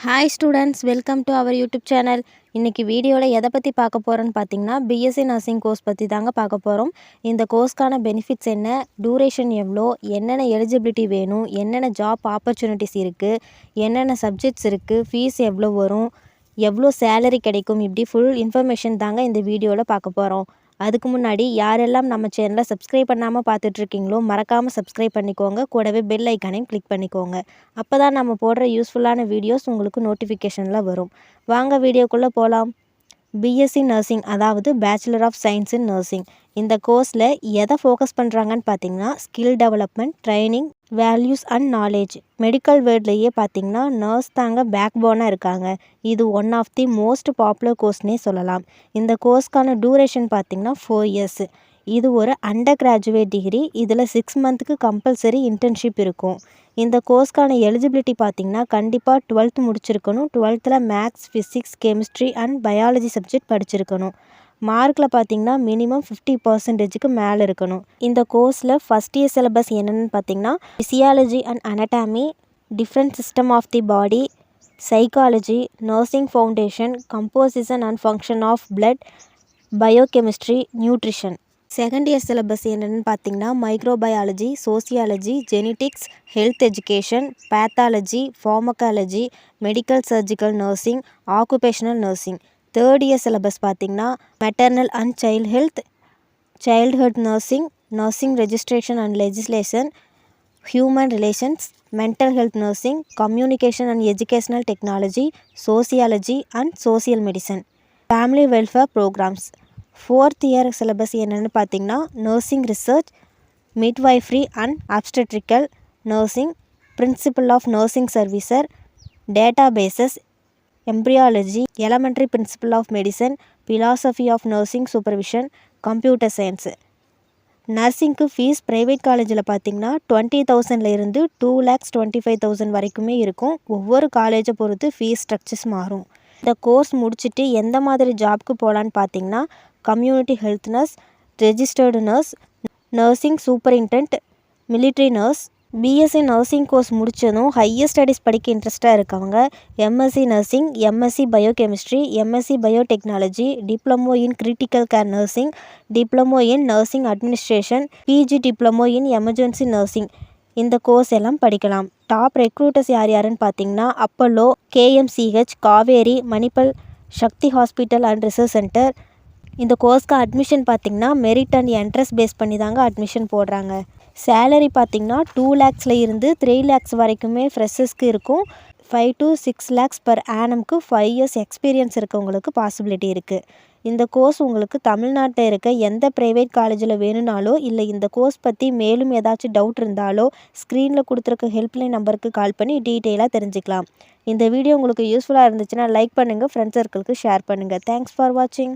Hi students, welcome to our YouTube channel. இன்றைக்கி வீடியோவில் எதை பற்றி பார்க்க போகிறோன்னு பார்த்தீங்கன்னா, பிஎஸ்சி நர்சிங் கோர்ஸ் பற்றி தாங்க பார்க்க போகிறோம். இந்த கோர்ஸ்க்கான பெனிஃபிட்ஸ் என்ன, டூரேஷன் எவ்வளோ, என்னென்ன எலிஜிபிலிட்டி வேணும், என்னென்ன ஜாப் ஆப்பர்ச்சுனிட்டிஸ் இருக்குது, என்னென்ன சப்ஜெக்ட்ஸ் இருக்குது, ஃபீஸ் எவ்வளோ வரும், எவ்வளோ சேலரி கிடைக்கும், இப்படி ஃபுல் இன்ஃபர்மேஷன் தாங்க இந்த வீடியோவில் பார்க்க போகிறோம். அதுக்கு முன்னாடி யாரெல்லாம் நம்ம சேனலை சப்ஸ்கிரைப் பண்ணாமல் பார்த்துட்ருக்கீங்களோ மறக்காமல் சப்ஸ்கிரைப் பண்ணிக்கோங்க. கூடவே பெல் ஐக்கானையும் கிளிக் பண்ணிக்கோங்க. அப்போ தான் நம்ம போடுற யூஸ்ஃபுல்லான வீடியோஸ் உங்களுக்கு நோட்டிஃபிகேஷனில் வரும். வாங்க வீடியோக்குள்ளே போகலாம். பிஎஸ்சி நர்சிங், அதாவது bachelor of science in nursing. இந்த கோர்ஸில் எதை ஃபோக்கஸ் பண்ணுறாங்கன்னு பார்த்தீங்கன்னா, skill development, training, values and knowledge. Medical வேர்ட்லேயே பார்த்தீங்கன்னா நர்ஸ் தாங்க பேக் போனாக இருக்காங்க. இது one of the most popular கோர்ஸ்னே சொல்லலாம். இந்த கோர்ஸ்க்கான டூரேஷன் பார்த்தீங்கன்னா 4 years. இது ஒரு அண்டர் கிராஜுவேட் டிகிரி. இதில் 6 months கம்பல்சரி இன்டர்ன்ஷிப் இருக்கும். இந்த கோர்ஸ்க்கான எலிஜிபிலிட்டி பார்த்திங்கன்னா கண்டிப்பாக 12th முடிச்சிருக்கணும். 12th maths, physics, chemistry and biology subject படிச்சிருக்கணும். மார்க்கில் பார்த்திங்கன்னா மினிமம் 50% மேலே இருக்கணும். இந்த கோர்ஸில் ஃபஸ்ட் இயர் சிலபஸ் என்னென்னு பார்த்திங்கன்னா, physiology and anatomy, different system of the body, psychology, nursing foundation, composition and function of blood, biochemistry, nutrition. Second year syllabus என்னென்னு பார்த்தீங்கன்னா, microbiology, sociology, genetics, health education, pathology, pharmacology, medical surgical nursing, occupational nursing. Third year syllabus பார்த்திங்கன்னா, maternal and child health, childhood nursing, nursing registration and legislation, human relations, mental health nursing, communication and educational technology, sociology and social medicine, family welfare programmes. Fourth year syllabus என்னென்னு பார்த்தீங்கன்னா, nursing research, midwifery and obstetrical nursing, principle of nursing services, data bases, embryology, elementary principle of medicine, philosophy of nursing supervision, computer science. நர்சிங்க்கு fees private காலேஜில் பார்த்திங்கன்னா 20,000 இருந்து 2,25,000 வரைக்குமே இருக்கும். ஒவ்வொரு காலேஜை பொறுத்து ஃபீஸ் ஸ்ட்ரக்சர்ஸ் மாறும். இந்த கோர்ஸ் முடிச்சுட்டு எந்த மாதிரி ஜாப்க்கு போகலான்னு பார்த்தீங்கன்னா, community health nurse, registered nurse, nursing superintendent, military nurse. BSc nursing course முடித்ததும் ஹையர் ஸ்டடீஸ் படிக்க இன்ட்ரெஸ்ட்டாக இருக்கவங்க MSc nursing, MSc biochemistry, MSc biotechnology, diploma in critical care nursing, diploma in nursing administration, PG diploma in emergency nursing, இந்த course எல்லாம் படிக்கலாம். Top recruiters யாருன்னு பார்த்தீங்கன்னா, Apollo, KMCH, Kaveri, Manipal, Sakthi hospital and research centre. இந்த கோர்ஸ்க்கு அட்மிஷன் பார்த்திங்கன்னா மெரிட் அண்ட் என்ட்ரன்ஸ் பேஸ் பண்ணி தாங்க அட்மிஷன் போடுறாங்க. சேலரி பார்த்திங்கன்னா 2 lakhs இருந்து 3 lakhs வரைக்குமே ஃப்ரெஷர்ஸ்க்கு இருக்கும். 5 to 6 lakhs per annumக்கு 5 years experience இருக்கவங்களுக்கு பாசிபிலிட்டி இருக்குது. இந்த கோர்ஸ் உங்களுக்கு தமிழ்நாட்டில் இருக்க எந்த ப்ரைவேட் காலேஜில் வேணும்னாலோ, இல்லை இந்த கோர்ஸ் பற்றி மேலும் ஏதாச்சும் டவுட் இருந்தாலோ ஸ்க்ரீனில் கொடுத்துருக்க ஹெல்ப்லைன் நம்பருக்கு கால் பண்ணி டீட்டெயிலாக தெரிஞ்சுக்கலாம். இந்த வீடியோ உங்களுக்கு யூஸ்ஃபுல்லாக இருந்துச்சுன்னா லைக் பண்ணுங்கள், ஃப்ரெண்ட்ஸ் சர்க்கிளுக்கு ஷேர் பண்ணுங்கள். தேங்க்ஸ் ஃபார் வாட்சிங்.